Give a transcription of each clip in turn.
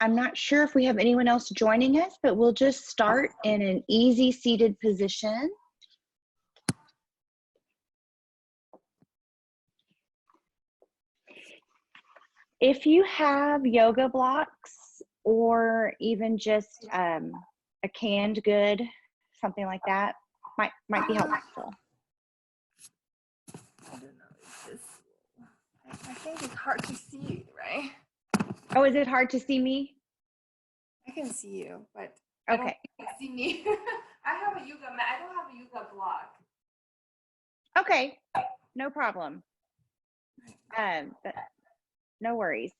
I'm not sure if we have anyone else joining us, but we'll just start in an easy seated position. If you have yoga blocks or even just a canned good, something like that, might be helpful. I don't know. I think it's hard to see you, right? Oh, is it hard to see me? I can see you, but okay. I don't think you can see me. I have a yoga mat. I don't have a yoga block. Okay, no problem. But no worries.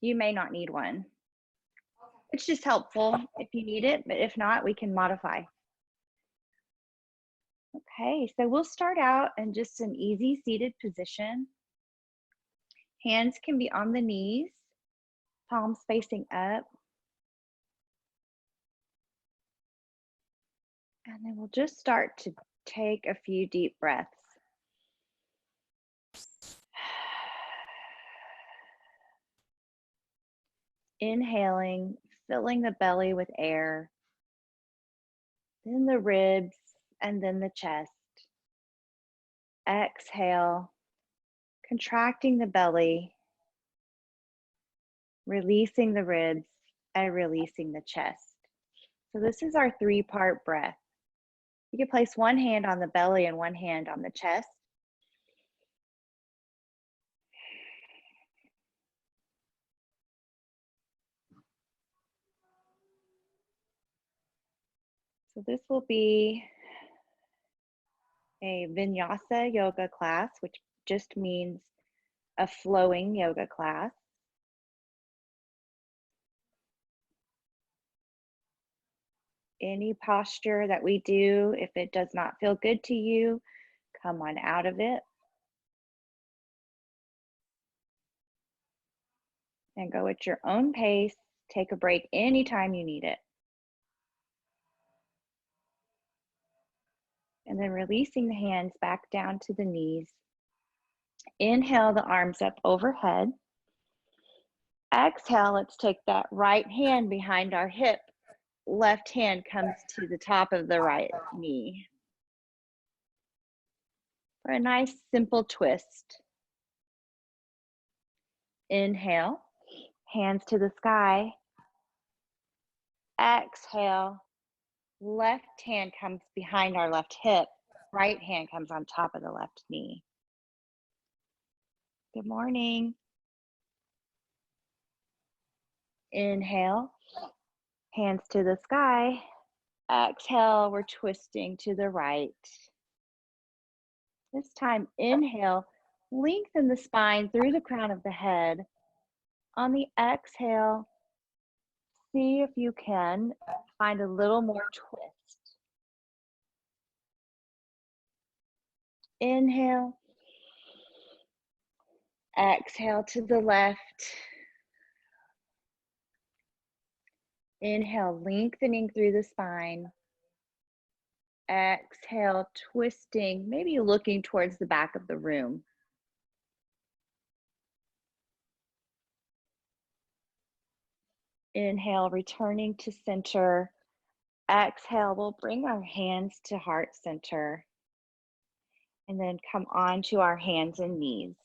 You may not need one. Okay. It's just helpful if you need it, but if not, we can modify. Okay, so we'll start out in just an easy seated position. Hands can be on the knees, palms facing up. And then we'll just start to take a few deep breaths. Inhaling, filling the belly with air, then the ribs, and then the chest. Exhale, contracting the belly, releasing the ribs, and releasing the chest. So this is our 3-part breath. You can place one hand on the belly and one hand on the chest. So this will be a Vinyasa yoga class, which just means a flowing yoga class. Any posture that we do, if it does not feel good to you, come on out of it. And go at your own pace. Take a break anytime you need it. And then releasing the hands back down to the knees. Inhale the arms up overhead. Exhale, let's take that right hand behind our hip. Left hand comes to the top of the right knee. For a nice simple twist. Inhale, hands to the sky. Exhale, left hand comes behind our left hip. Right hand comes on top of the left knee. Good morning. Inhale, hands to the sky. Exhale, we're twisting to the right. This time, inhale, lengthen the spine through the crown of the head. On the exhale, see if you can find a little more twist. Inhale. Exhale to the left. Inhale, lengthening through the spine. Exhale, twisting, maybe looking towards the back of the room. Inhale, returning to center. Exhale, we'll bring our hands to heart center. And then come on to our hands and knees.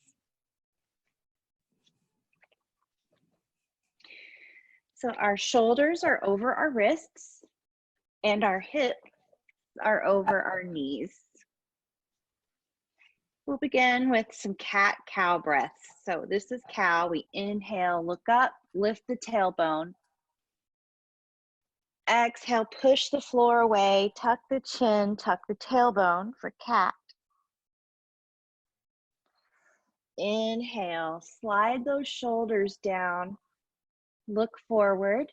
So our shoulders are over our wrists and our hips are over our knees. We'll begin with some cat-cow breaths. So this is cow. We inhale, look up, lift the tailbone. Exhale, push the floor away, tuck the chin, tuck the tailbone for cat. Inhale, slide those shoulders down, look forward.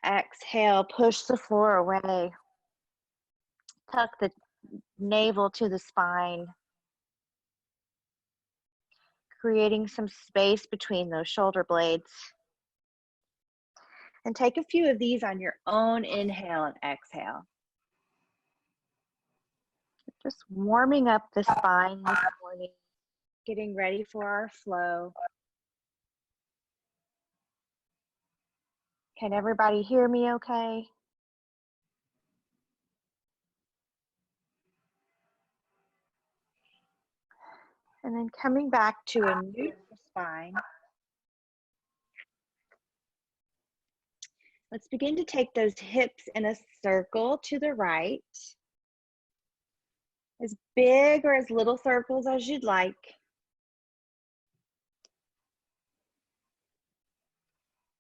Exhale, push the floor away. Tuck the navel to the spine, creating some space between those shoulder blades. And take a few of these on your own inhale and exhale. Just warming up the spine this morning. getting ready for our flow. Can everybody hear me okay? And then coming back to a neutral spine. Let's begin to take those hips in a circle to the right. As big or as little circles as you'd like.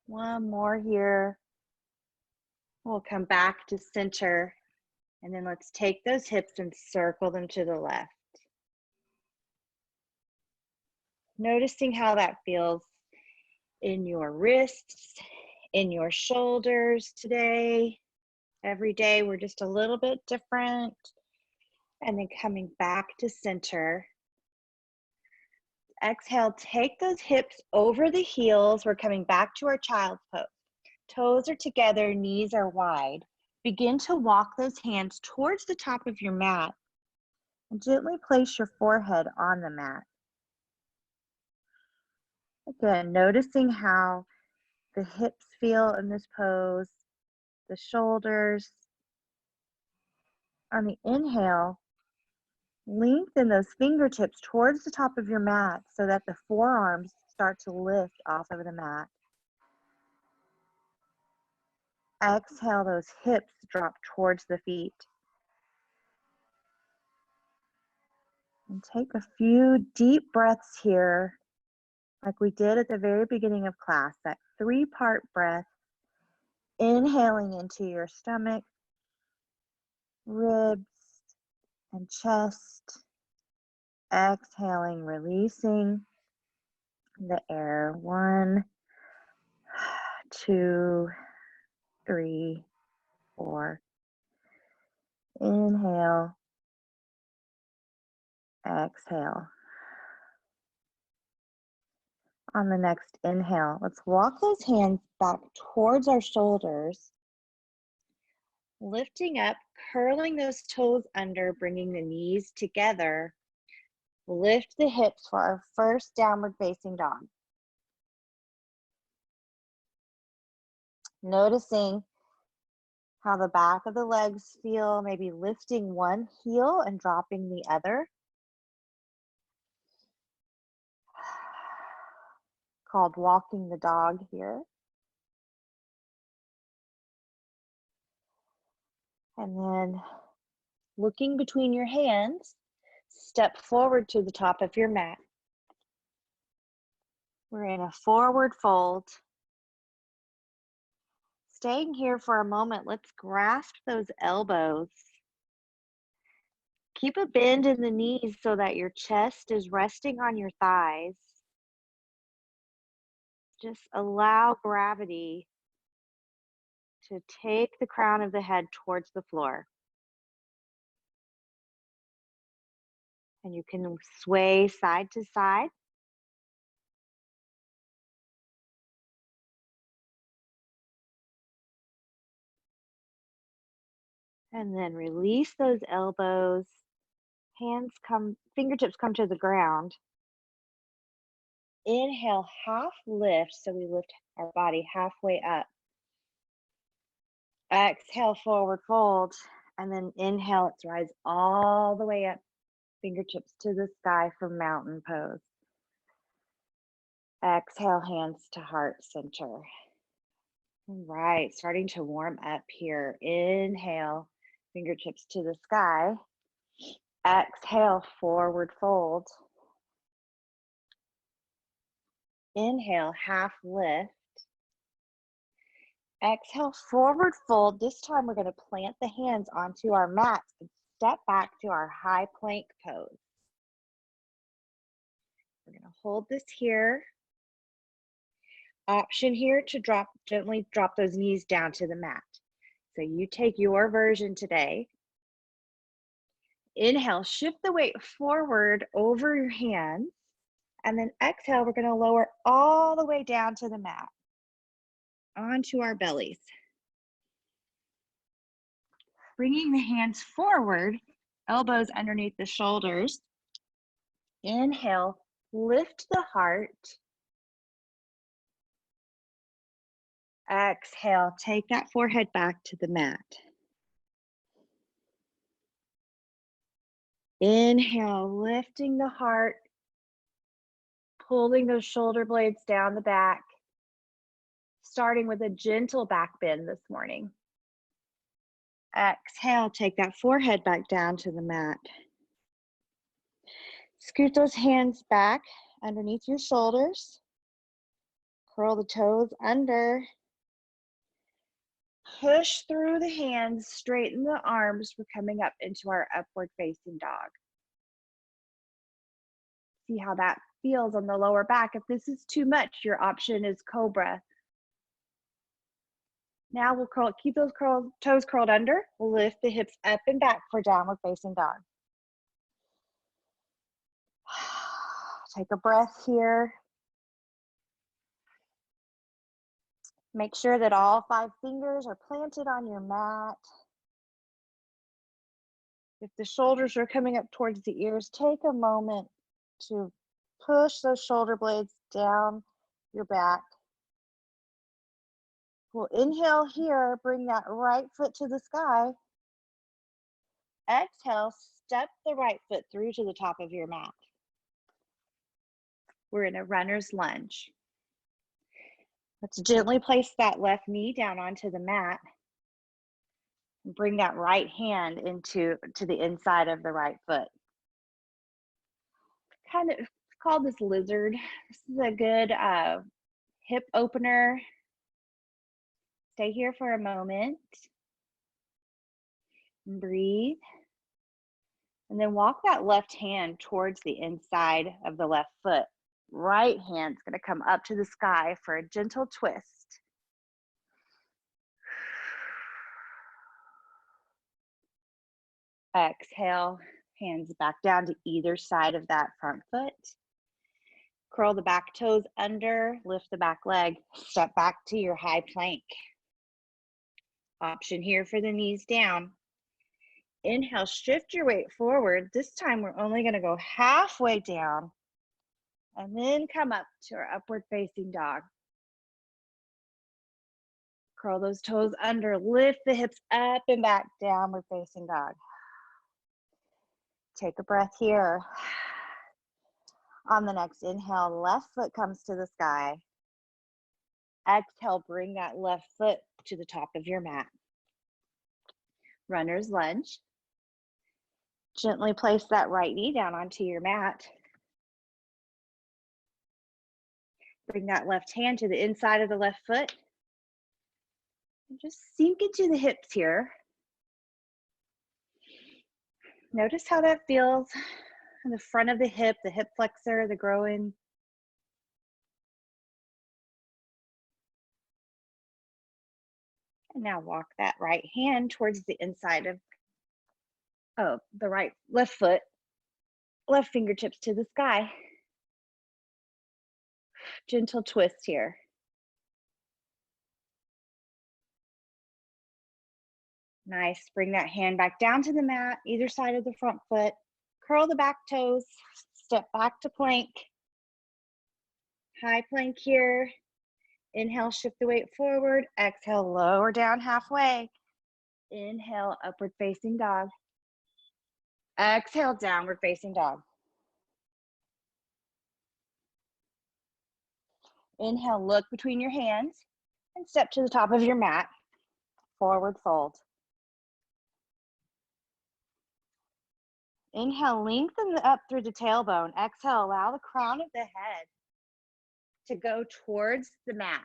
One more here. We'll come back to center. And then let's take those hips and circle them to the left. Noticing how that feels in your wrists, in your shoulders today. Every day we're just a little bit different. And then coming back to center. Exhale, take those hips over the heels. We're coming back to our child's pose. Toes are together, knees are wide. Begin to walk those hands towards the top of your mat and gently place your forehead on the mat. Again, noticing how the hips feel in this pose, the shoulders. On the inhale, lengthen those fingertips towards the top of your mat so that the forearms start to lift off of the mat. Exhale, those hips drop towards the feet. And take a few deep breaths here, like we did at the very beginning of class, that 3-part breath, inhaling into your stomach, ribs, and chest. Exhaling, releasing the air. 1, 2, 3, 4. Inhale, exhale. On the next inhale, let's walk those hands back towards our shoulders, lifting up, curling those toes under, bringing the knees together. Lift the hips for our first downward facing dog. Noticing how the back of the legs feel, maybe lifting one heel and dropping the other. Called walking the dog here. And then looking between your hands, step forward to the top of your mat. We're in a forward fold. Staying here for a moment, let's grasp those elbows. Keep a bend in the knees so that your chest is resting on your thighs. Just allow gravity to take the crown of the head towards the floor. And you can sway side to side. And then release those elbows. Fingertips come to the ground. Inhale, half lift, so we lift our body halfway up. Exhale, forward fold, and then inhale, let's rise all the way up, fingertips to the sky for mountain pose. Exhale, hands to heart center. All right, starting to warm up here. Inhale, fingertips to the sky. Exhale, forward fold. Inhale, half lift. Exhale, forward fold. This time we're going to plant the hands onto our mats and step back to our high plank pose. We're going to hold this here. Option here to gently drop those knees down to the mat. So you take your version today. Inhale, shift the weight forward over your hands. And then exhale, we're going to lower all the way down to the mat, onto our bellies. Bringing the hands forward, elbows underneath the shoulders. Inhale, Lift the heart. Exhale, take that forehead back to the mat. Inhale, lifting the heart, pulling those shoulder blades down the back, starting with a gentle back bend this morning. Exhale, take that forehead back down to the mat. Scoot those hands back underneath your shoulders. Curl the toes under. Push through the hands, straighten the arms. We're coming up into our upward facing dog. See how that feels on the lower back. If this is too much, your option is cobra. Now we'll keep those toes curled under. We'll lift the hips up and back for downward facing dog. Take a breath here. Make sure that all 5 fingers are planted on your mat. If the shoulders are coming up towards the ears, take a moment to push those shoulder blades down your back. We'll inhale here, bring that right foot to the sky. Exhale, step the right foot through to the top of your mat. We're in a runner's lunge. Let's gently place that left knee down onto the mat. And bring that right hand to the inside of the right foot. Kind of call this lizard. This is a good hip opener. Stay here for a moment. Breathe. And then walk that left hand towards the inside of the left foot. Right hand's going to come up to the sky for a gentle twist. Exhale, hands back down to either side of that front foot. Curl the back toes under, lift the back leg, step back to your high plank. Option here for the knees down. Inhale, shift your weight forward. This time we're only going to go halfway down and then come up to our upward facing dog. Curl those toes under, lift the hips up and back, downward facing dog. Take a breath here. On the next inhale, left foot comes to the sky. Exhale, bring that left foot to the top of your mat. Runner's lunge. Gently place that right knee down onto your mat. Bring that left hand to the inside of the left foot. And just sink into the hips here. Notice how that feels in the front of the hip flexor, the groin. And now walk that right hand towards the inside of the left foot, left fingertips to the sky. Gentle twist here. Nice, bring that hand back down to the mat, either side of the front foot. Curl the back toes, step back to plank. High plank here. Inhale, shift the weight forward. Exhale, lower down halfway. Inhale, upward facing dog. Exhale, downward facing dog. Inhale, look between your hands and step to the top of your mat. Forward fold. Inhale, lengthen up through the tailbone. Exhale, allow the crown of the head to go towards the mat.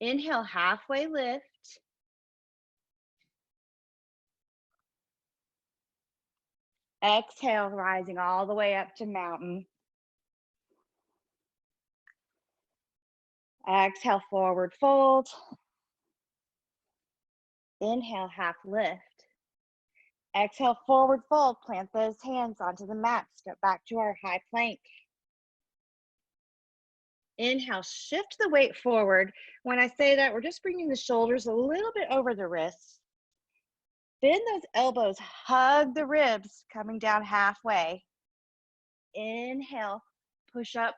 Inhale, halfway lift. Exhale, rising all the way up to mountain. Exhale, forward fold. Inhale, half lift. Exhale, forward fold. Plant those hands onto the mat. Step back to our high plank. Inhale, shift the weight forward. When I say that, we're just bringing the shoulders a little bit over the wrists. Bend those elbows, hug the ribs, coming down halfway. Inhale, push up,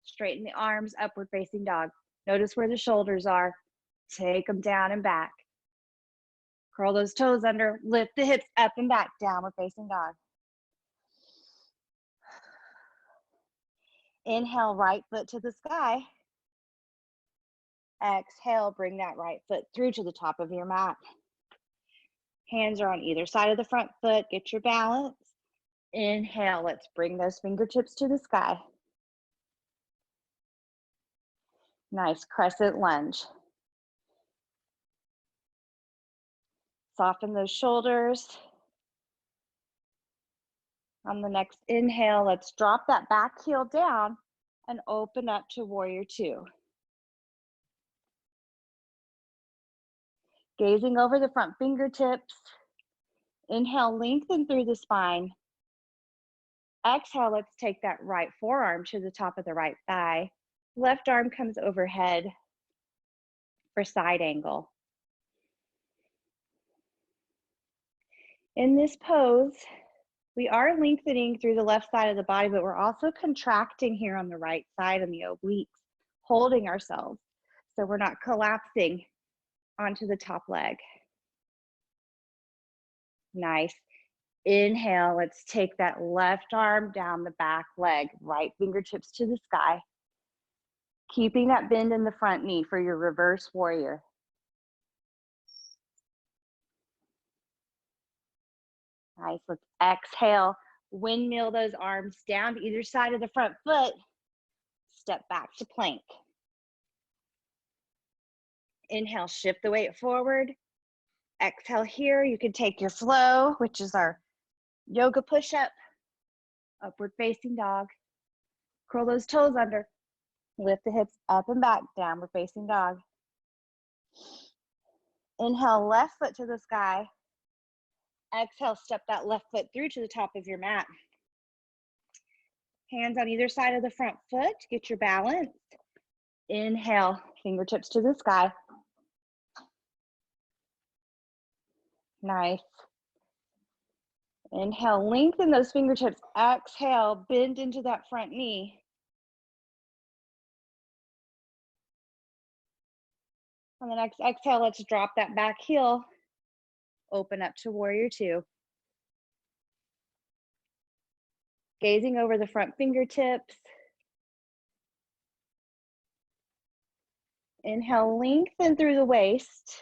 straighten the arms, upward facing dog. Notice where the shoulders are. Take them down and back. Curl those toes under, lift the hips up and back, downward facing dog. Inhale, right foot to the sky. Exhale, bring that right foot through to the top of your mat. Hands are on either side of the front foot. Get your balance. Inhale, let's bring those fingertips to the sky. Nice crescent lunge. Soften those shoulders. On the next inhale, let's drop that back heel down and open up to warrior two. Gazing over the front fingertips. Inhale, lengthen through the spine. Exhale, let's take that right forearm to the top of the right thigh. Left arm comes overhead for side angle. In this pose, we are lengthening through the left side of the body, but we're also contracting here on the right side on the obliques, holding ourselves so we're not collapsing onto the top leg. Nice. Inhale, let's take that left arm down the back leg, right fingertips to the sky. Keeping that bend in the front knee for your reverse warrior. Nice, let's exhale, windmill those arms down to either side of the front foot. Step back to plank. Inhale, shift the weight forward. Exhale here, you can take your flow, which is our yoga push-up, upward facing dog. Curl those toes under. Lift the hips up and back, downward facing dog. Inhale, left foot to the sky. Exhale, step that left foot through to the top of your mat. Hands on either side of the front foot, get your balance. Inhale, fingertips to the sky. Nice. Inhale, lengthen those fingertips. Exhale, bend into that front knee. On the next exhale, let's drop that back heel. Open up to warrior two. Gazing over the front fingertips. Inhale, lengthen through the waist.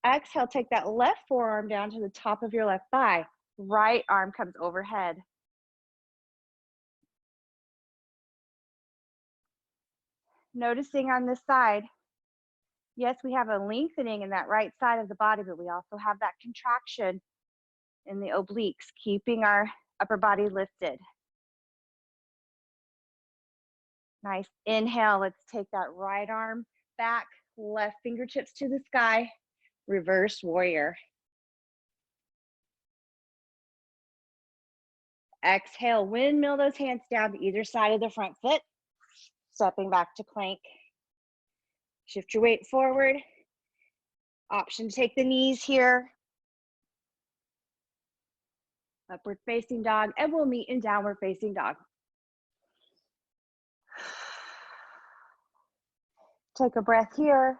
Exhale, take that left forearm down to the top of your left thigh. Right arm comes overhead. Noticing on this side, yes, we have a lengthening in that right side of the body, but we also have that contraction in the obliques, keeping our upper body lifted. Nice. Inhale, let's take that right arm back, left fingertips to the sky, reverse warrior. Exhale, windmill those hands down to either side of the front foot, stepping back to plank. Shift your weight forward. Option to take the knees here. Upward facing dog, and we'll meet in downward facing dog. Take a breath here.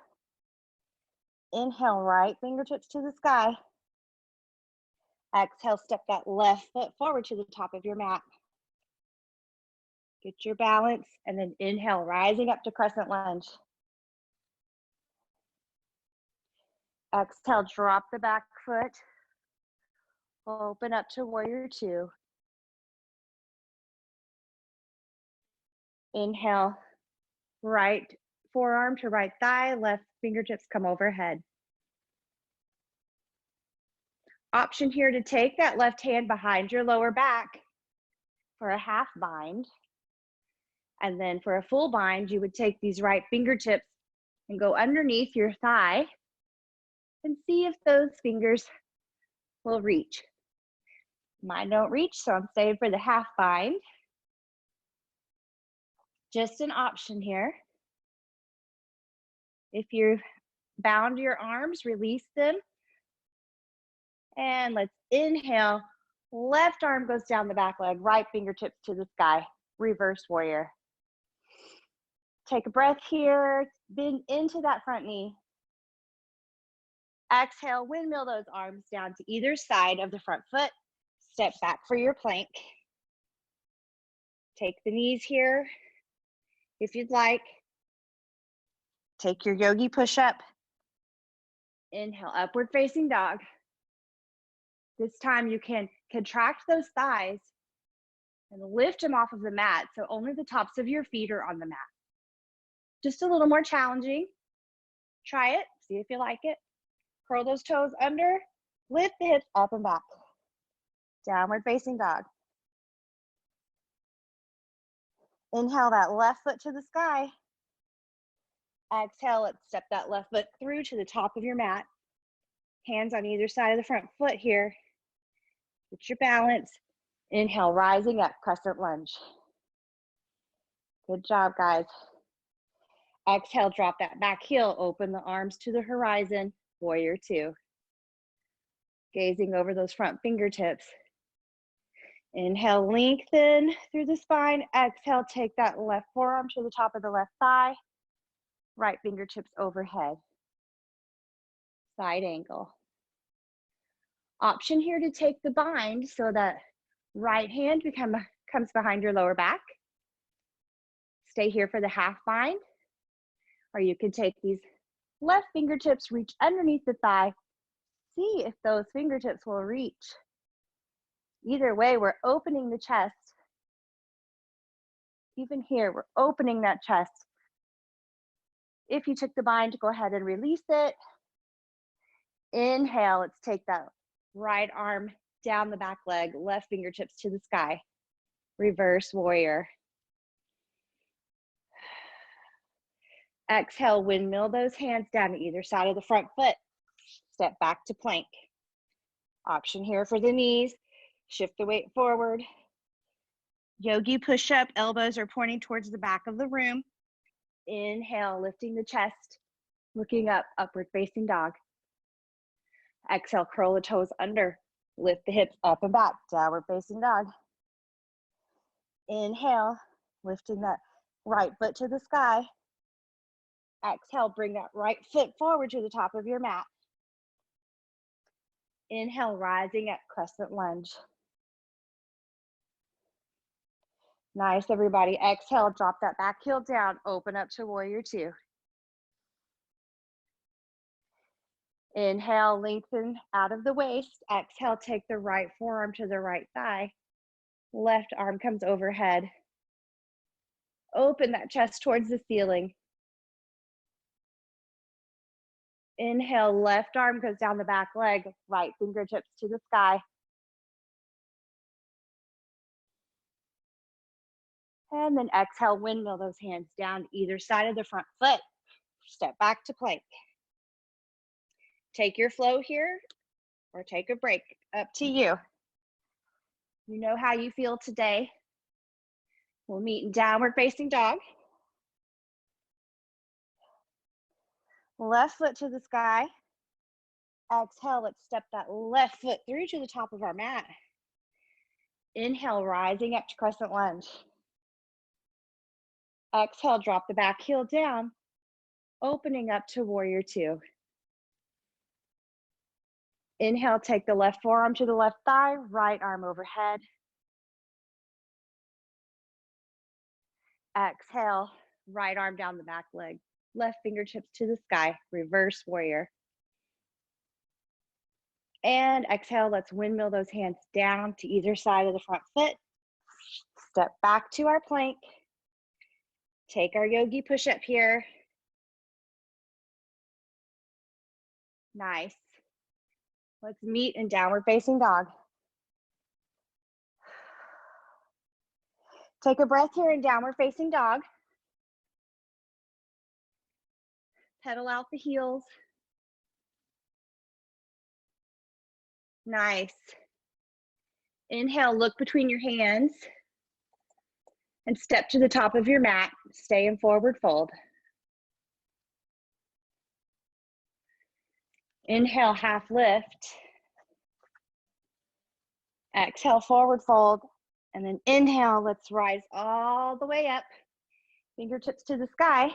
Inhale, right fingertips to the sky. Exhale, step that left foot forward to the top of your mat. Get your balance, and then inhale, rising up to crescent lunge. Exhale, drop the back foot. Open up to warrior two. Inhale, right forearm to right thigh, left fingertips come overhead. Option here to take that left hand behind your lower back for a half bind. And then for a full bind, you would take these right fingertips and go underneath your thigh and see if those fingers will reach. Mine don't reach, so I'm staying for the half bind. Just an option here. If you've bound your arms, release them. And let's inhale. Left arm goes down the back leg, right fingertips to the sky, reverse warrior. Take a breath here, bend into that front knee. Exhale, windmill those arms down to either side of the front foot. Step back for your plank. Take the knees here if you'd like. Take your yogi push-up. Inhale, upward facing dog. This time you can contract those thighs and lift them off of the mat so only the tops of your feet are on the mat. Just a little more challenging. Try it, see if you like it. Curl those toes under, lift the hips up and back. Downward facing dog. Inhale that left foot to the sky. Exhale, let's step that left foot through to the top of your mat. Hands on either side of the front foot here. Get your balance. Inhale, rising up, crescent lunge. Good job, guys. Exhale, drop that back heel, open the arms to the horizon, warrior two. Gazing over those front fingertips. Inhale, lengthen through the spine. Exhale, take that left forearm to the top of the left thigh. Right fingertips overhead. Side angle. Option here to take the bind so that right hand comes behind your lower back. Stay here for the half bind. Or you can take these left fingertips, reach underneath the thigh. See if those fingertips will reach. Either way, we're opening the chest. Even here, we're opening that chest. If you took the bind, go ahead and release it. Inhale, let's take that right arm down the back leg, left fingertips to the sky. Reverse warrior. Exhale, windmill those hands down to either side of the front foot. Step back to plank. Option here for the knees. Shift the weight forward. Yogi push-up, elbows are pointing towards the back of the room. Inhale, lifting the chest, looking up, upward facing dog. Exhale, curl the toes under, lift the hips up and back, downward facing dog. Inhale, lifting that right foot to the sky. Exhale, bring that right foot forward to the top of your mat. Inhale, rising at crescent lunge. Nice, everybody. Exhale, drop that back heel down, open up to warrior two. Inhale, lengthen out of the waist. Exhale, take the right forearm to the right thigh. Left arm comes overhead. Open that chest towards the ceiling. Inhale, left arm goes down the back leg, right fingertips to the sky. And then exhale, windmill those hands down either side of the front foot. Step back to plank. Take your flow here or take a break, up to you. You know how you feel today. We'll meet in downward facing dog. Left foot to the sky. Exhale, let's step that left foot through to the top of our mat. Inhale, rising up to crescent lunge. Exhale, drop the back heel down, opening up to warrior two. Inhale, take the left forearm to the left thigh, right arm overhead. Exhale, right arm down the back leg, left fingertips to the sky, reverse warrior. And exhale, let's windmill those hands down to either side of the front foot. Step back to our plank. Take our yogi push-up here. Nice. Let's meet in downward facing dog. Take a breath here in downward facing dog. Pedal out the heels. Nice. Inhale, look between your hands and step to the top of your mat. Stay in forward fold. Inhale, half lift. Exhale, forward fold. And then inhale, let's rise all the way up. Fingertips to the sky.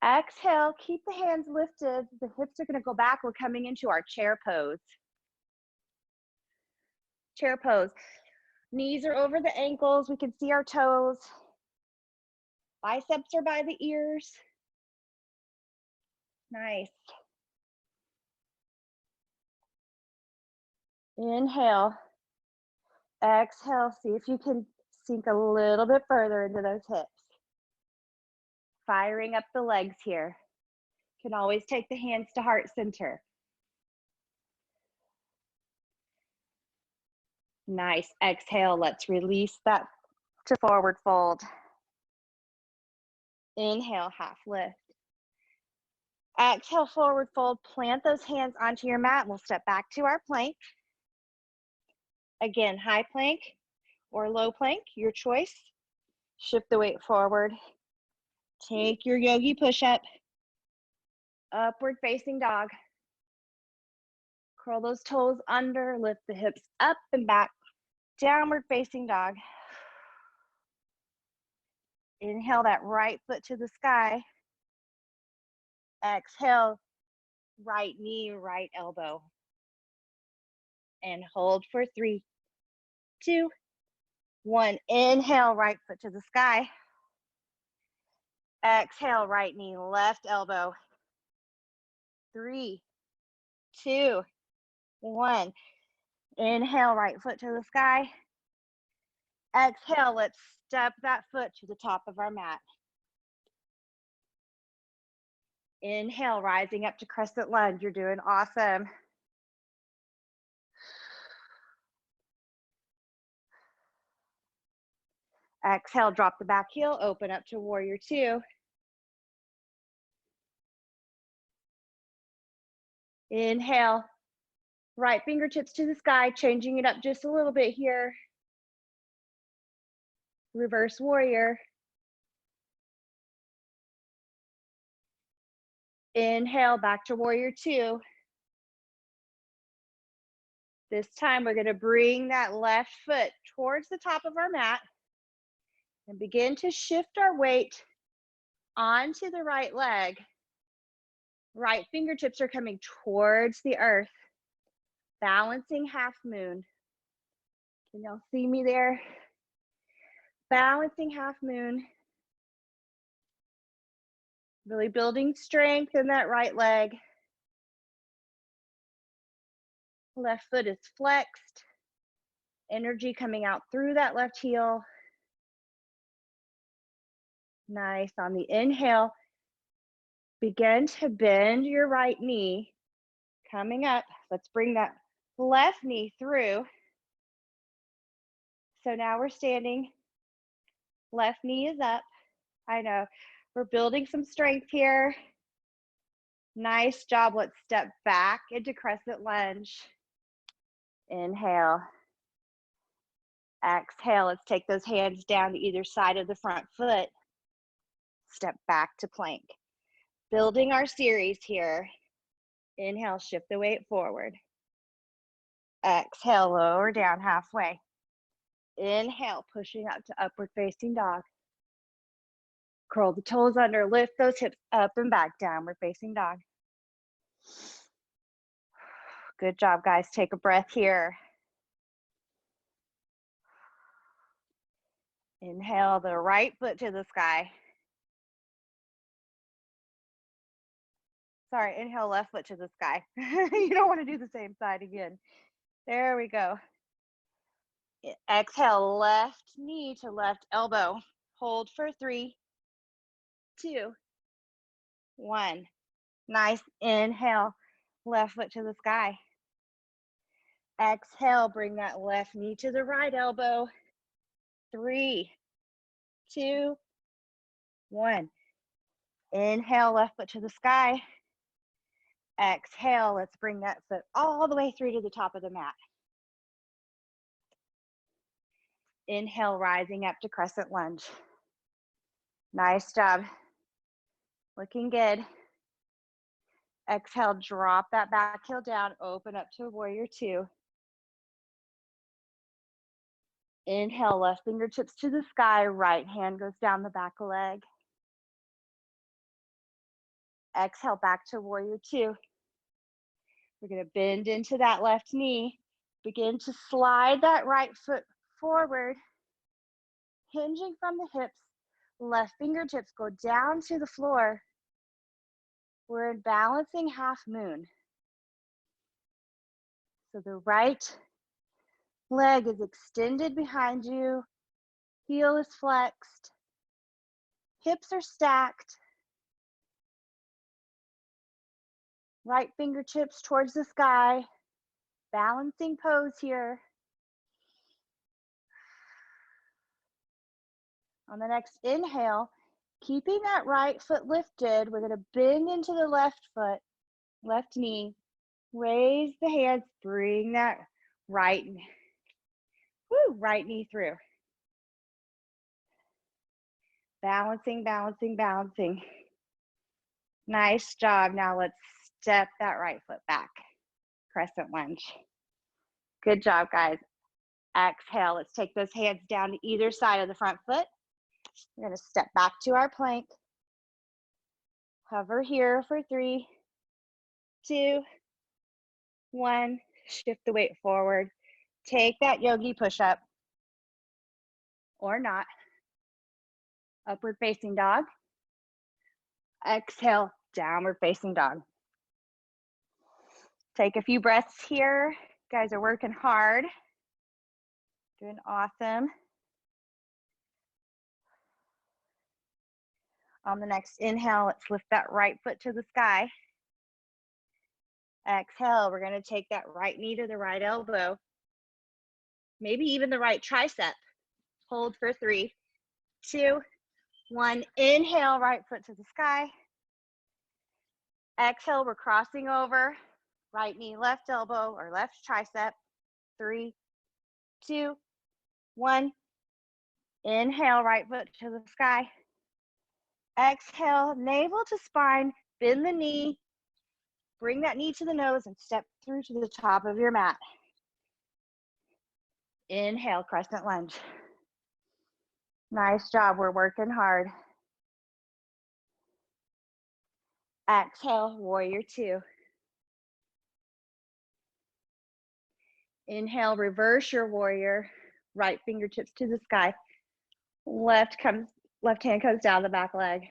Exhale, keep the hands lifted. The hips are gonna go back. We're coming into our chair pose. Chair pose. Knees are over the ankles. We can see our toes. Biceps are by the ears. Nice. Inhale. Exhale. See if you can sink a little bit further into those hips. Firing up the legs here. Can always take the hands to heart center. Nice. Exhale. Let's release that to forward fold. Inhale, half lift. Exhale, forward fold. Plant those hands onto your mat. We'll step back to our plank. Again, high plank or low plank, your choice. Shift the weight forward. Take your yogi push-up. Upward facing dog. Curl those toes under, lift the hips up and back. Downward facing dog. Inhale that right foot to the sky. Exhale, right knee, right elbow. And hold for 3, 2, 1. Inhale, right foot to the sky. Exhale, right knee, left elbow. 3, 2, 1. Inhale, right foot to the sky. Exhale, let's step that foot to the top of our mat. Inhale, rising up to crescent lunge. You're doing awesome. Exhale, drop the back heel, open up to warrior 2. Inhale, right fingertips to the sky, changing it up just a little bit here. Reverse warrior. Inhale, back to warrior 2. This time we're gonna bring that left foot towards the top of our mat and begin to shift our weight onto the right leg. Right fingertips are coming towards the earth, balancing half moon. Can y'all see me there? Balancing half moon. Really building strength in that right leg. Left foot is flexed. Energy coming out through that left heel. Nice. On the inhale, begin to bend your right knee. Coming up, let's bring that left knee through. So now we're standing. Left knee is up. I know. We're building some strength here. Nice job. Let's step back into crescent lunge. Inhale. Exhale. Let's take those hands down to either side of the front foot. Step back to plank. Building our series here. Inhale, shift the weight forward. Exhale, lower down halfway. Inhale, pushing up to upward facing dog. Curl the toes under, lift those hips up and back, downward facing dog. Good job, guys. Take a breath here. Inhale the right foot to the sky. Sorry, inhale left foot to the sky. You don't want to do the same side again. There we go. Exhale, left knee to left elbow. Hold for 3, 2, 1. Nice. Inhale, left foot to the sky. Exhale, bring that left knee to the right elbow. 3, 2, 1. Inhale, left foot to the sky. Exhale, let's bring that foot all the way through to the top of the mat. Inhale, rising up to crescent lunge. Nice job. Looking good. Exhale, drop that back heel down, open up to warrior 2. Inhale, left fingertips to the sky, right hand goes down the back of the leg. Exhale, back to warrior two. We're going to bend into that left knee. Begin to slide that right foot forward, hinging from the hips. Left fingertips go down to the floor. We're in balancing half moon. So the right leg is extended behind you. Heel is flexed. Hips are stacked. Right fingertips towards the sky. Balancing pose here. On the next inhale, keeping that right foot lifted, we're going to bend into the left foot, left knee. Raise the hands, bring that right knee through. Balancing, balancing, balancing. Nice job. Now let's step that right foot back. Crescent lunge. Good job, guys. Exhale. Let's take those hands down to either side of the front foot. We're going to step back to our plank. Hover here for 3, 2, 1. Shift the weight forward. Take that yogi push-up or not. Upward facing dog. Exhale, downward facing dog. Take a few breaths here. You guys are working hard. Doing awesome. On the next inhale, let's lift that right foot to the sky. Exhale, we're going to take that right knee to the right elbow. Maybe even the right tricep. Hold for 3, 2, 1. Inhale, right foot to the sky. Exhale, we're crossing over. Right knee, left elbow, or left tricep. 3, 2, 1. Inhale, right foot to the sky. Exhale, navel to spine, bend the knee, bring that knee to the nose and step through to the top of your mat. Inhale, crescent lunge. Nice job, we're working hard. Exhale, warrior two. Inhale, reverse your warrior, right fingertips to the sky. Left hand comes down the back leg.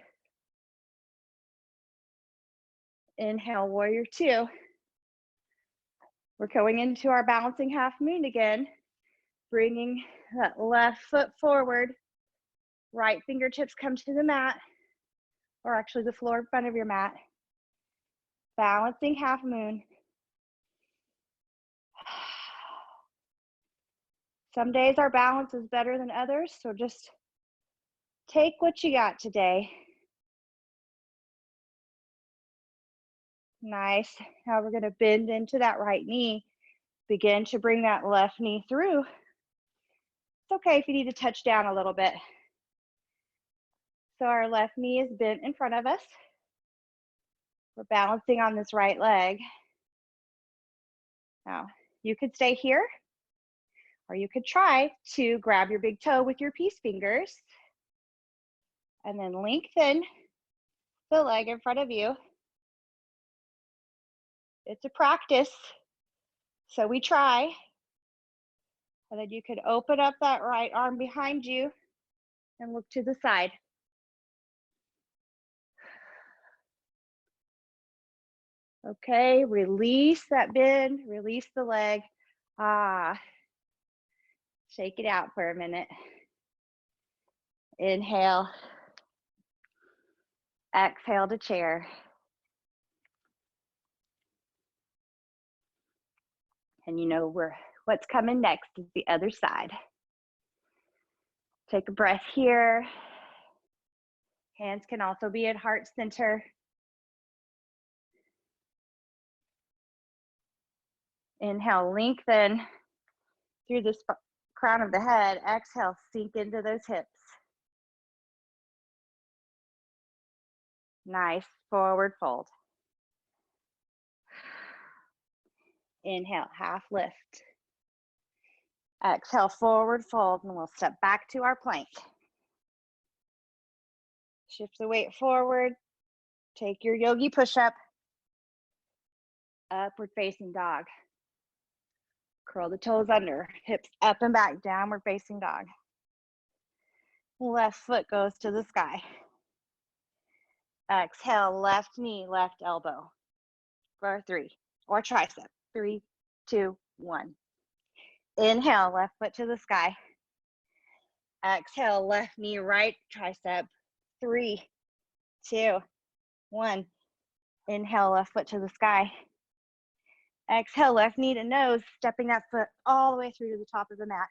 Inhale, warrior two. We're going into our balancing half moon again, bringing that left foot forward. Right fingertips come to the mat, or actually the floor in front of your mat. Balancing half moon. Some days our balance is better than others, so just take what you got today. Nice. Now we're going to bend into that right knee. Begin to bring that left knee through. It's okay if you need to touch down a little bit. So our left knee is bent in front of us. We're balancing on this right leg. Now, you could stay here, or you could try to grab your big toe with your peace fingers and then lengthen the leg in front of you. It's a practice, so we try. And then you could open up that right arm behind you and look to the side. Okay, release that bend, release the leg. Shake it out for a minute. Inhale. Exhale to chair. And you know what's coming next is the other side. Take a breath here. Hands can also be at heart center. Inhale, lengthen through the crown of the head. Exhale, sink into those hips. Nice, forward fold. Inhale, half lift. Exhale, forward fold, and we'll step back to our plank. Shift the weight forward. Take your yogi push-up. Upward facing dog. Curl the toes under, hips up and back, downward facing dog. Left foot goes to the sky. Exhale, left knee, left elbow. For 3, or tricep. 3, 2, 1. Inhale, left foot to the sky. Exhale, left knee, right tricep. 3, 2, 1. Inhale, left foot to the sky. Exhale, left knee to nose, stepping that foot all the way through to the top of the mat.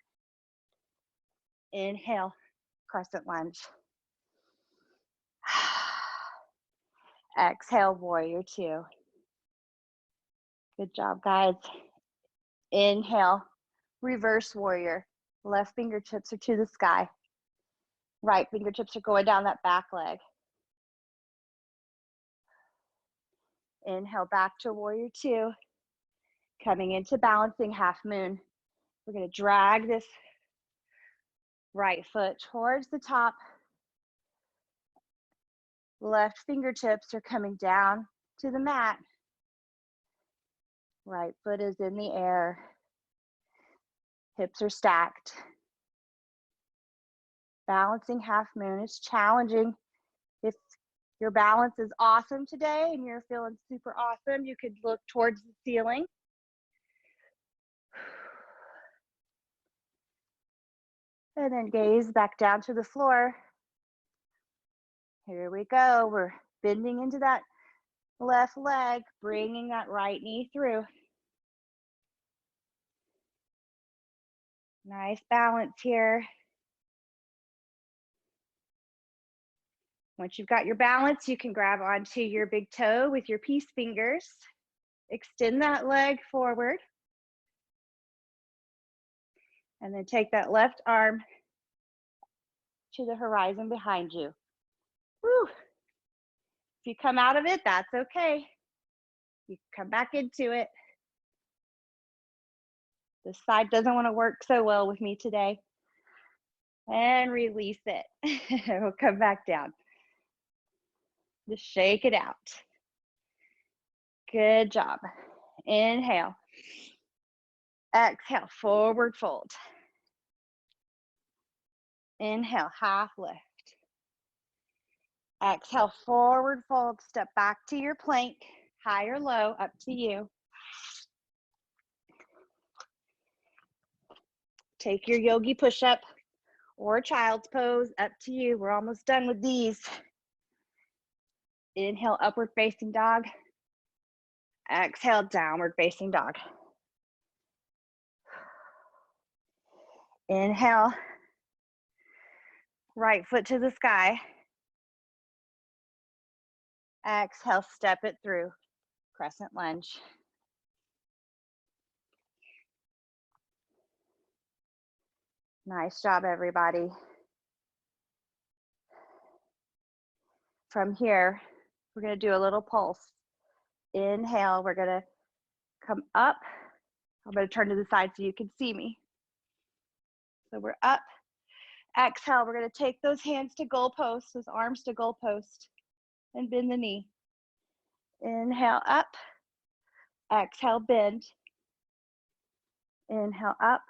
Inhale, crescent lunge. Exhale, warrior 2. Good job, guys. Inhale, reverse warrior. Left fingertips are to the sky. Right fingertips are going down that back leg. Inhale, back to warrior 2. Coming into balancing half moon. We're going to drag this right foot towards the top. Left fingertips are coming down to the mat. Right foot is in the air. Hips are stacked. Balancing half moon is challenging. If your balance is awesome today and you're feeling super awesome, you could look towards the ceiling. And then gaze back down to the floor. Here we go. We're bending into that left leg, bringing that right knee through. Nice balance here. Once you've got your balance, you can grab onto your big toe with your peace fingers. Extend that leg forward. And then take that left arm to the horizon behind you. Woo. If you come out of it, that's okay. You can come back into it. This side doesn't want to work so well with me today. And release it. We'll come back down. Just shake it out. Good job. Inhale. Exhale, forward fold. Inhale, half lift. Exhale, forward fold. Step back to your plank. High or low, up to you. Take your yogi push-up or child's pose, up to you. We're almost done with these. Inhale, upward facing dog. Exhale, downward facing dog. Inhale, right foot to the sky. Exhale, step it through, crescent lunge. Nice job, everybody. From here, we're gonna do a little pulse. Inhale, we're gonna come up. I'm gonna turn to the side so you can see me. So we're up. Exhale, we're gonna take those hands to goalpost, those arms to goalpost, and bend the knee. Inhale, up. Exhale, bend. Inhale, up.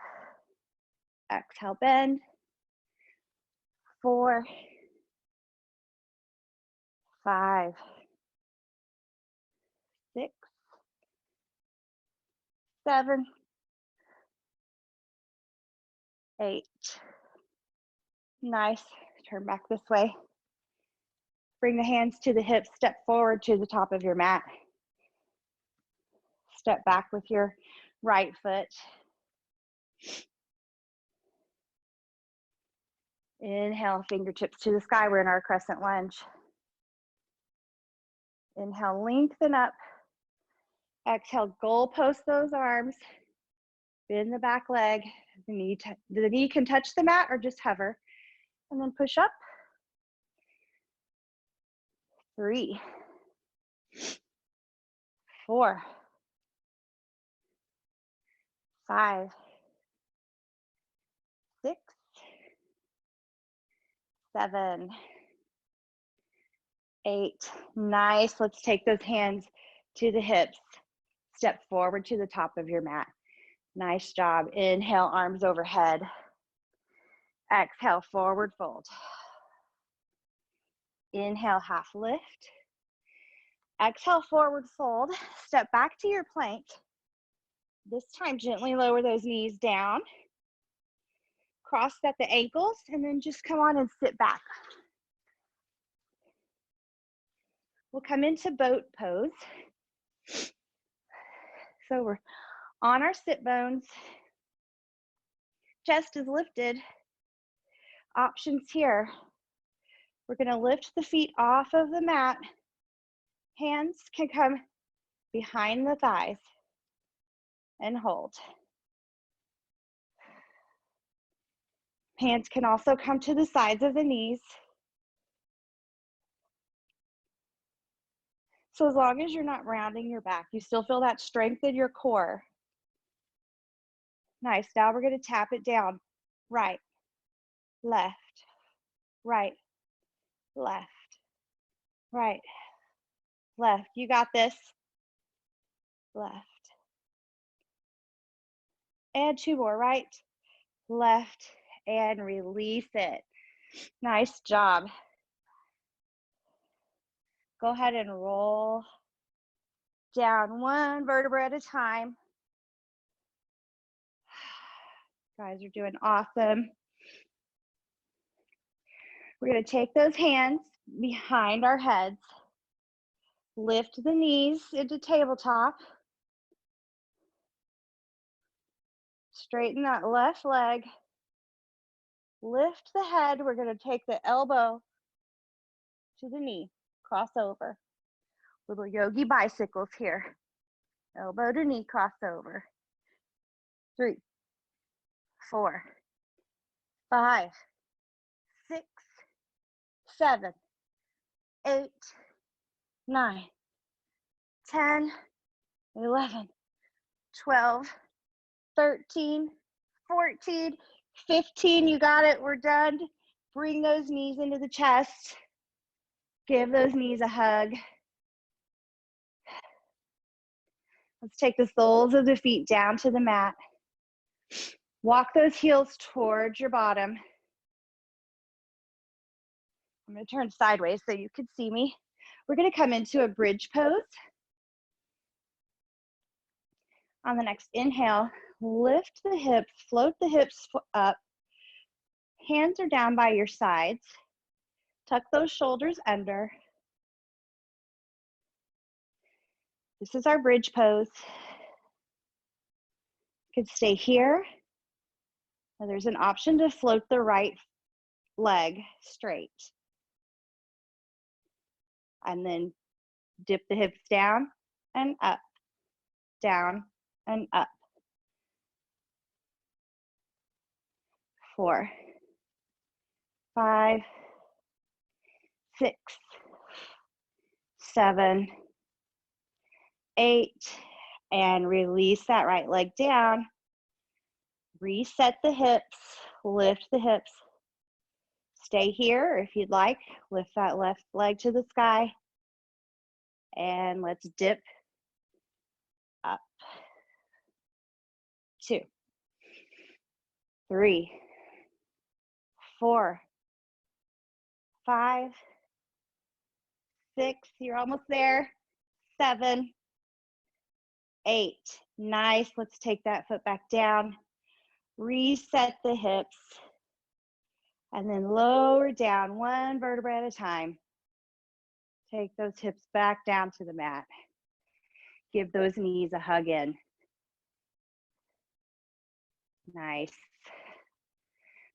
Exhale, bend. 4, 5, 6, 7, 8. Nice. Turn back this way. Bring the hands to the hips. Step forward to the top of your mat. Step back with your right foot. Inhale, fingertips to the sky. We're in our crescent lunge. Inhale, lengthen up. Exhale, goalpost those arms. Bend the back leg. The knee can touch the mat or just hover. And then push up. 3, 4, 5, 7, 8. Nice. Let's take those hands to the hips. Step forward to the top of your mat. Nice job. Inhale, arms overhead. Exhale, forward fold. Inhale, half lift. Exhale, forward fold. Step back to your plank. This time, gently lower those knees down. Cross at the ankles, and then just come on and sit back. We'll come into boat pose. So we're on our sit bones. Chest is lifted. Options here. We're going to lift the feet off of the mat. Hands can come behind the thighs and hold. Hands can also come to the sides of the knees. So as long as you're not rounding your back, you still feel that strength in your core. Nice. Now we're going to tap it down. Right, left, right, left, right, left. You got this. Left. And 2 more. Right, left, and release it. Nice job. Go ahead and roll down 1 vertebra at a time. Guys are doing awesome. We're going to take those hands behind our heads. Lift the knees into tabletop. Straighten that left leg. Lift the head. We're going to take the elbow to the knee. Cross over. Little yogi bicycles here. Elbow to knee, cross over. 3, 4, 5, 6, 7, 8, 9, 10, 11, 12, 13, 14, 15. You got it. We're done. Bring those knees into the chest. Give those knees a hug. Let's take the soles of the feet down to the mat. Walk those heels towards your bottom. I'm going to turn sideways so you can see me. We're going to come into a bridge pose. On the next inhale, lift the hips, float the hips up. Hands are down by your sides. Tuck those shoulders under. This is our bridge pose. You can stay here. Now there's an option to float the right leg straight. And then dip the hips down and up, down and up. 4, 5, 6, 7, 8, and release that right leg down. Reset the hips, lift the hips. Stay here if you'd like. Lift that left leg to the sky. And let's dip up. 2, 3, 4, 5, 6. You're almost there. 7, 8. Nice. Let's take that foot back down. Reset the hips. And then lower down 1 vertebra at a time. Take those hips back down to the mat. Give those knees a hug in. Nice.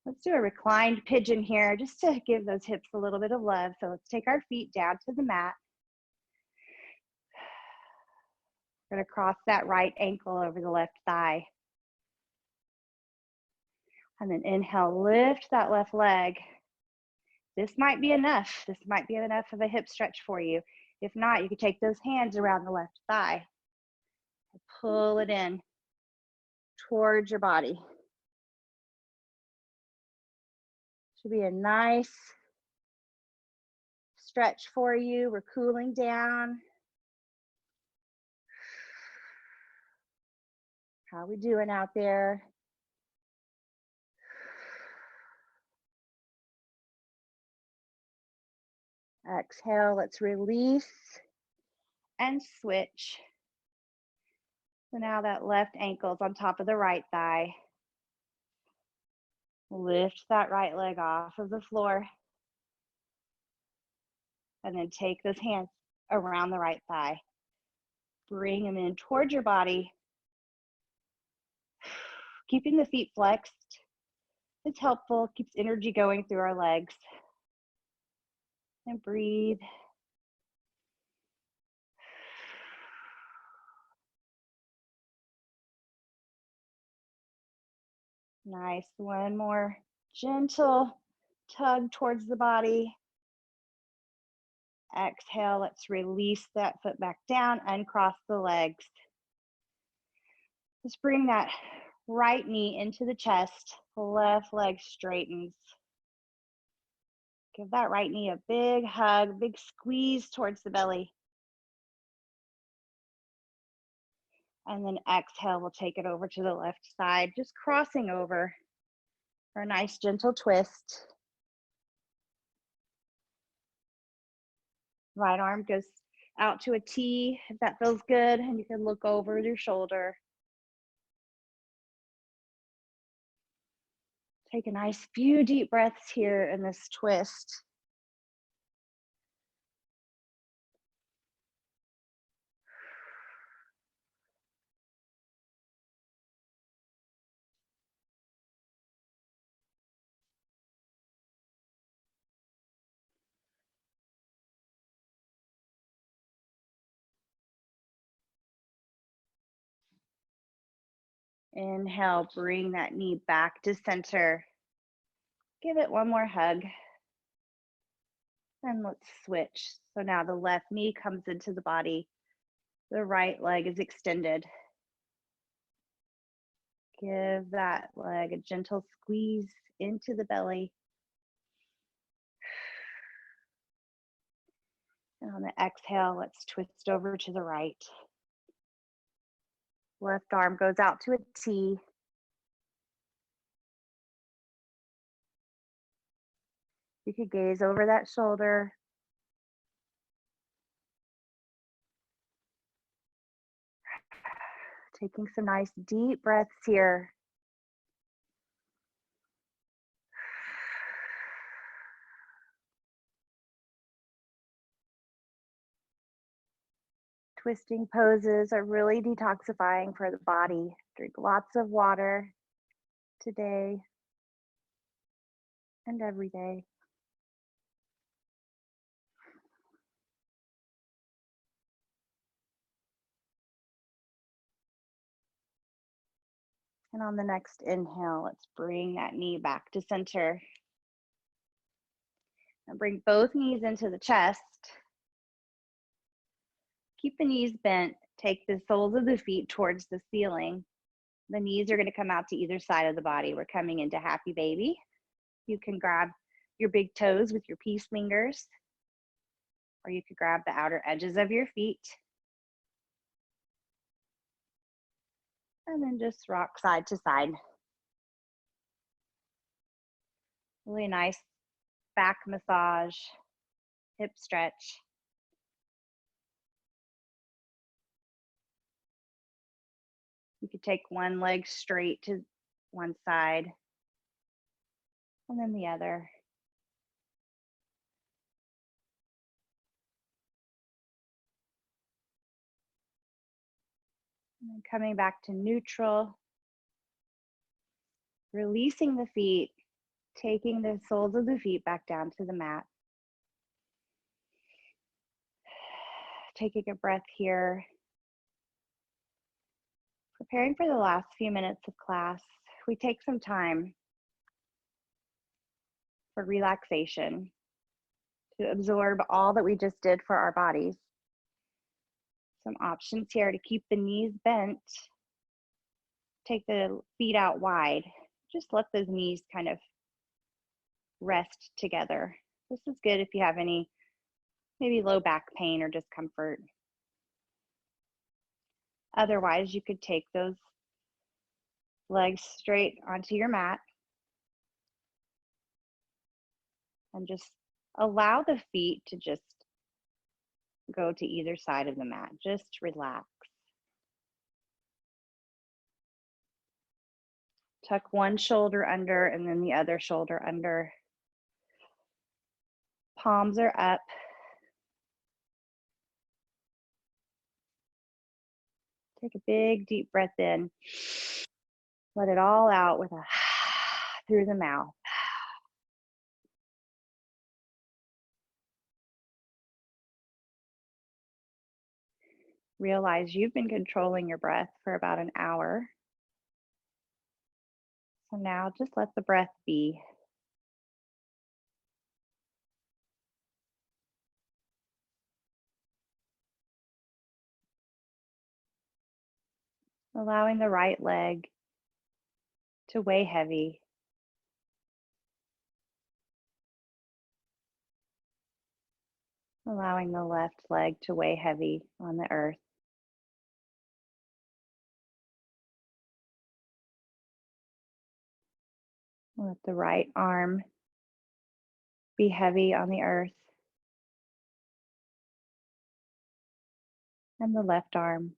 Let's do a reclined pigeon here just to give those hips a little bit of love. So let's take our feet down to the mat. We're going to cross that right ankle over the left thigh. And then inhale, lift that left leg. This might be enough. This might be enough of a hip stretch for you. If not, you could take those hands around the left thigh and pull it in towards your body. Should be a nice stretch for you. We're cooling down. How we doing out there? Exhale, let's release and switch. So now that left ankle's on top of the right thigh. Lift that right leg off of the floor. And then take those hands around the right thigh. Bring them in towards your body. Keeping the feet flexed is helpful, keeps energy going through our legs. And breathe. Nice. One more gentle tug towards the body. Exhale, let's release that foot back down, uncross the legs. Just bring that right knee into the chest, left leg straightens. Give that right knee a big hug, big squeeze towards the belly. And then exhale, we'll take it over to the left side, just crossing over for a nice gentle twist. Right arm goes out to a T if that feels good, and you can look over your shoulder. Take a nice few deep breaths here in this twist. Inhale, bring that knee back to center. Give it one more hug. And let's switch. So now the left knee comes into the body. The right leg is extended. Give that leg a gentle squeeze into the belly. And on the exhale, let's twist over to the right. Left arm goes out to a T. You could gaze over that shoulder. Taking some nice deep breaths here. Twisting poses are really detoxifying for the body. Drink lots of water today and every day. And on the next inhale, let's bring that knee back to center. And bring both knees into the chest. Keep the knees bent. Take the soles of the feet towards the ceiling. The knees are going to come out to either side of the body. We're coming into happy baby. You can grab your big toes with your peace fingers, or you could grab the outer edges of your feet. And then just rock side to side. Really nice back massage, hip stretch. You could take one leg straight to one side and then the other. And then coming back to neutral, releasing the feet, taking the soles of the feet back down to the mat. Taking a breath here. Preparing for the last few minutes of class, we take some time for relaxation to absorb all that we just did for our bodies. Some options here to keep the knees bent. Take the feet out wide. Just let those knees kind of rest together. This is good if you have any maybe low back pain or discomfort. Otherwise, you could take those legs straight onto your mat and just allow the feet to just go to either side of the mat. Just relax. Tuck one shoulder under and then the other shoulder under. Palms are up. Take a big deep breath in. Let it all out with a through the mouth. Realize you've been controlling your breath for about an hour. So now just let the breath be. Allowing the right leg to weigh heavy. Allowing the left leg to weigh heavy on the earth. Let the right arm be heavy on the earth. And the left arm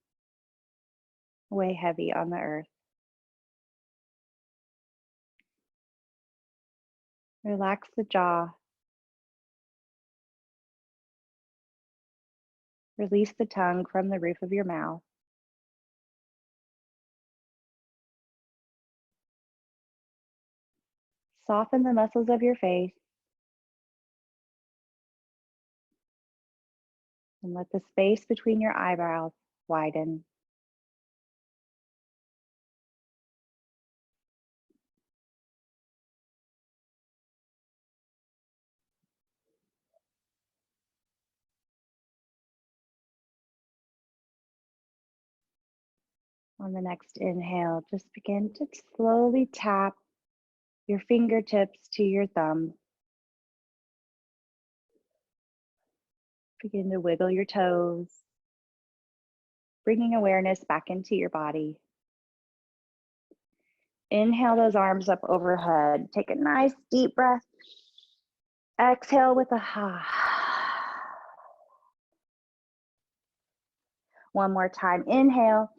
weigh heavy on the earth. Relax the jaw. Release the tongue from the roof of your mouth. Soften the muscles of your face. And let the space between your eyebrows widen. On the next inhale, just begin to slowly tap your fingertips to your thumb. Begin to wiggle your toes, bringing awareness back into your body. Inhale those arms up overhead. Take a nice deep breath. Exhale with a ha. One more time. Inhale.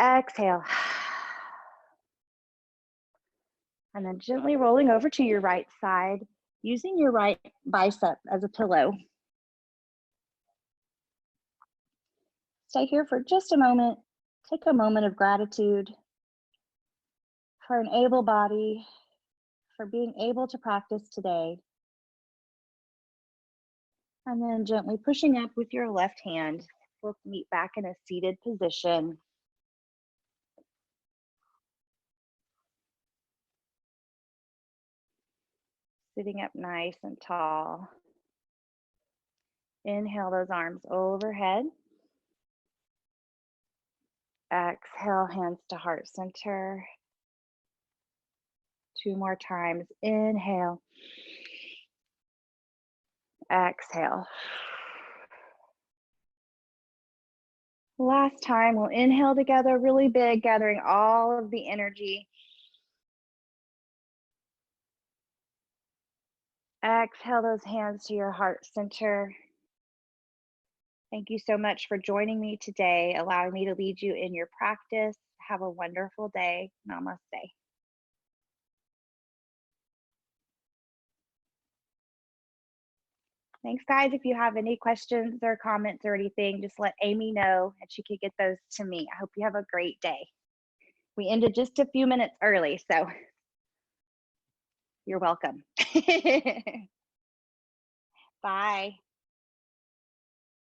Exhale. And then gently rolling over to your right side, using your right bicep as a pillow. Stay here for just a moment. Take a moment of gratitude for an able body, for being able to practice today. And then gently pushing up with your left hand, we'll meet back in a seated position. Sitting up nice and tall. Inhale those arms overhead. Exhale, hands to heart center. Two more times. Inhale. Exhale. Last time, we'll inhale together really big, gathering all of the energy. Exhale those hands to your heart center. Thank you so much for joining me today, allowing me to lead you in your practice. Have a wonderful day. Namaste. Thanks, guys. If you have any questions or comments or anything, just let Amy know and she could get those to me. I hope you have a great day. We ended just a few minutes early, so you're welcome. Bye.